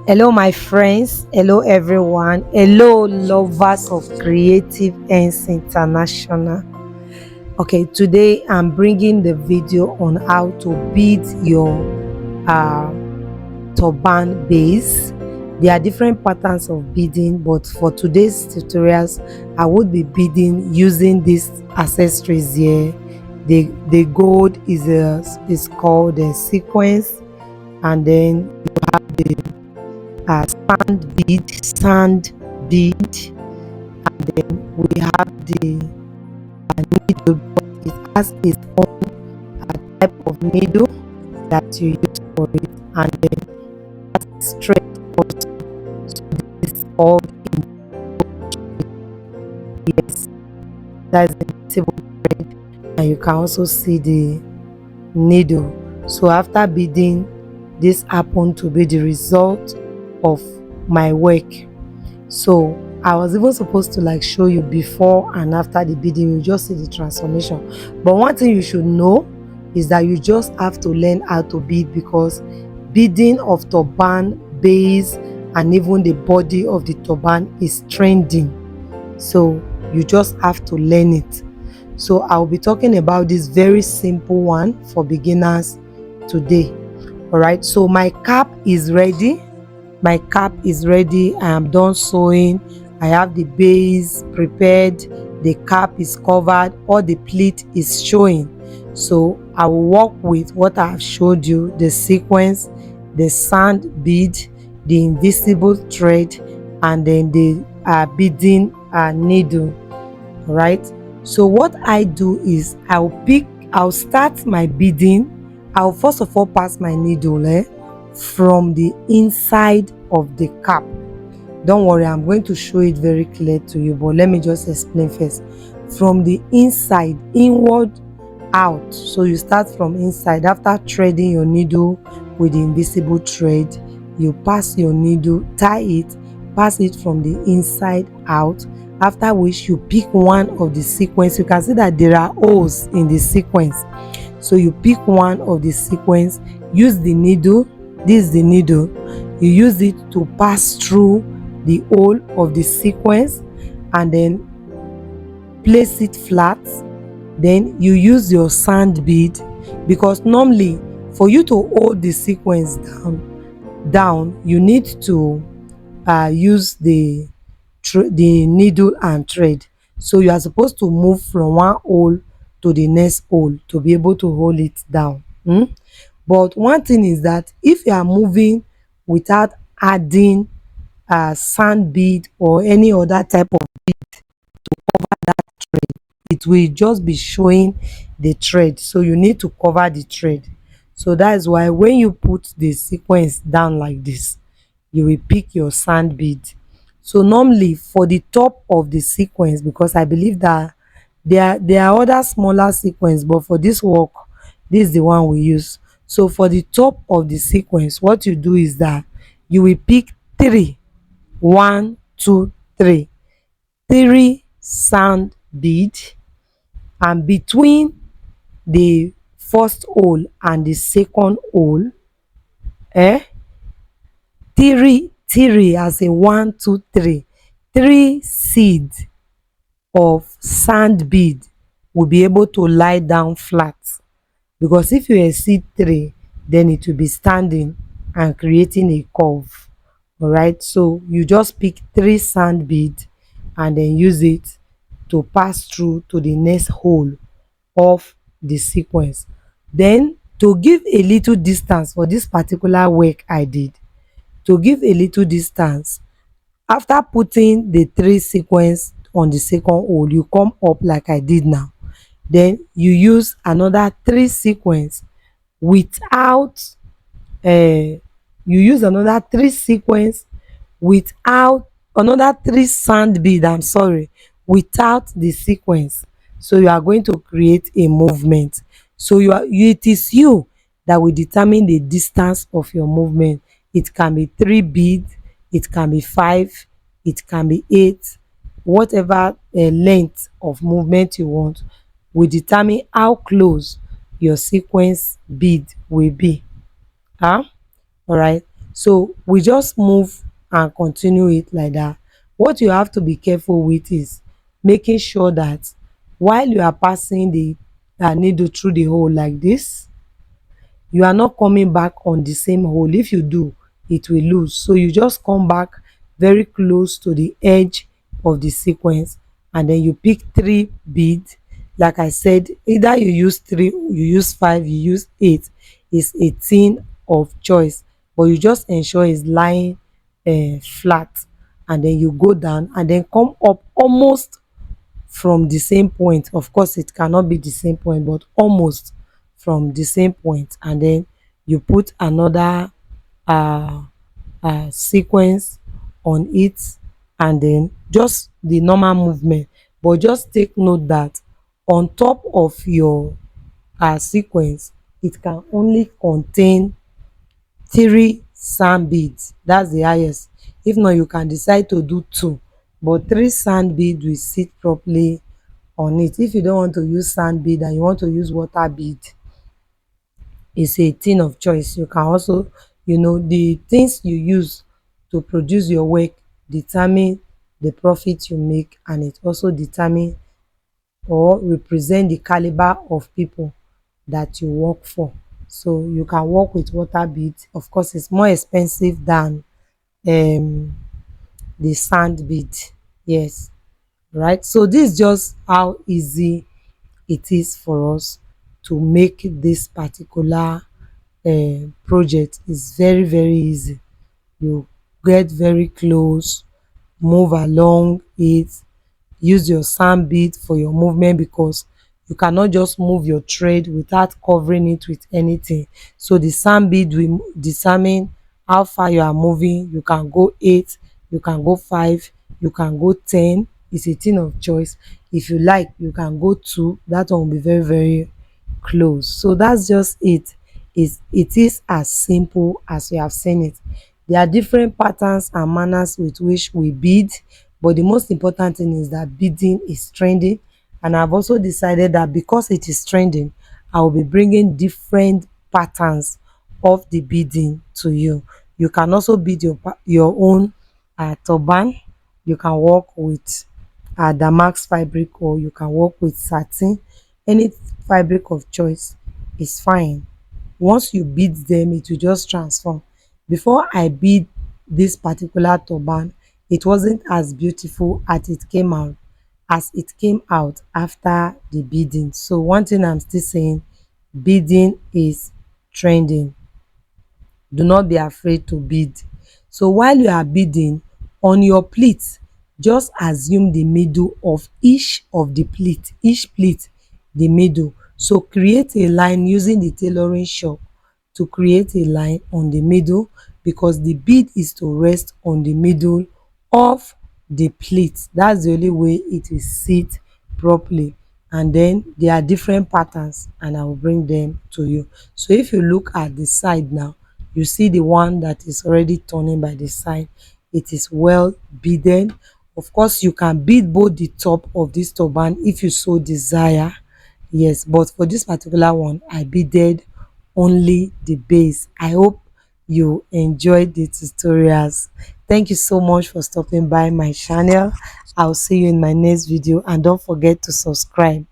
Hello, my friends. Hello, everyone. Hello, lovers of Creative Ends International. Okay, today I'm bringing the video on how to bead your uh, turban base. There are different patterns of beading, but for today's tutorials, I would be beading using these accessories here. The gold is called a sequence, and then sand bead, and then we have the needle. It has its own type of needle that you use for it, and then that's straight also. So this is called yes, that's the invisible thread, and you can also see the needle. So after beading, this happened to be the result of my work. So I was even supposed to like show you before and after the beading. You just see the transformation. But one thing you should know is that you just have to learn how to bead, because beading of turban base and even the body of the turban is trending. So you just have to learn it. So I'll be talking about this very simple one for beginners today. All right, so my cap is ready. My cap is ready. I am done sewing. I have the base prepared. The cap is covered. All the pleat is showing. So I will work with what I have showed you: the sequence, the sand bead, the invisible thread, and then the beading needle. All right. So what I do is I'll start my beading. I'll first of all pass my needle from the inside of the cap. Don't worry, I'm going to show it very clear to you, but let me just explain first. From the inside, inward out. So you start from inside. After threading your needle with the invisible thread, you pass your needle, tie it, pass it from the inside out, after which you pick one of the sequence. You can see that there are holes in the sequence. So you pick one of the sequence, use the needle. This is the needle. You use it to pass through the hole of the sequence and then place it flat. Then you use your sand bead, because normally for you to hold the sequence down, you need to use the needle and thread. So you are supposed to move from one hole to the next hole to be able to hold it down. But one thing is that if you are moving without adding sand bead or any other type of bead, it will just be showing the thread. So you need to cover the thread. So that is why when you put the sequence down like this, you will pick your sand bead. So normally for the top of the sequence, because I believe that there are other smaller sequence, but for this work, this is the one we use. So for the top of the sequence, what you do is that you will pick three, 1, 2, 3, three sand bead, and between the first hole and the second hole, eh, three as a 1, 2, 3, three seeds of sand bead will be able to lie down flat, because if you exceed 3, then it will be standing and creating a curve. All right, so you just pick 3 sand bead and then use it to pass through to the next hole of the sequence. Then to give a little distance for this particular work I did, to give a little distance, after putting the 3 sequence on the second hole, you come up like I did now. Then you use another 3 sequence without you use another 3 sequence without another 3 sand bead, I'm sorry, without the sequence. So you are going to create a movement. So it is you that will determine the distance of your movement. It can be 3 bead, it can be 5, it can be 8, whatever length of movement you want will determine how close your sequence bead will be. All right. So we just move and continue it like that. What you have to be careful with is making sure that while you are passing the needle through the hole like this, you are not coming back on the same hole. If you do, it will lose. So you just come back very close to the edge of the sequence, and then you pick 3 beads. Like I said, either you use 3, you use 5, you use 8. It's 18 of choice, but you just ensure it's lying flat, and then you go down and then come up almost from the same point. Of course it cannot be the same point, but almost from the same point, and then you put another uh, sequence on it, and then just the normal movement. But just take note that on top of your sequence, it can only contain 3 sand beads. That's the highest. If not, you can decide to do 2, but 3 sand bead will sit properly on it. If you don't want to use sand bead and you want to use water bead, it's a thing of choice. You can also, the things you use to produce your work determine the profit you make, and it also determine or represent the caliber of people that you work for. So you can work with water beads. Of course it's more expensive than um the sand bead. Yes, right. So this is just how easy it is for us to make this particular project. Is very very easy. You get very close, move along it, use your sand bead for your movement, because you cannot just move your thread without covering it with anything. So the sand bead will determine how far you are moving. You can go 8, you can go 5, you can go 10. It's a thing of choice. If you like, you can go 2. That one will be very very close. So that's just it. It is as simple as we have seen it. There are different patterns and manners with which we bead, but the most important thing is that beading is trending. And I've also decided that because it is trending, I will be bringing different patterns of the beading to you. You can also bead your own turban. You can work with damask fabric, or you can work with satin. Any fabric of choice is fine. Once you bead them, it will just transform. Before I bead this particular turban, it wasn't as beautiful as it came out after the beading. So one thing I'm still saying, beading is trending. Do not be afraid to bead. So while you are beading on your pleat, just assume the middle of each of the pleat, each pleat, the middle. So create a line using the tailoring shop to create a line on the middle, because the bead is to rest on the middle of the pleat. That's the only way it will sit properly. And then there are different patterns, and I will bring them to you. So if you look at the side now, you see the one that is already turning by the side. It is well beaded. Of course you can bead both the top of this turban if you so desire. Yes, but for this particular one, I beaded only the base. I hope you enjoyed the tutorials. Thank you so much for stopping by my channel. I'll see you in my next video, and don't forget to subscribe.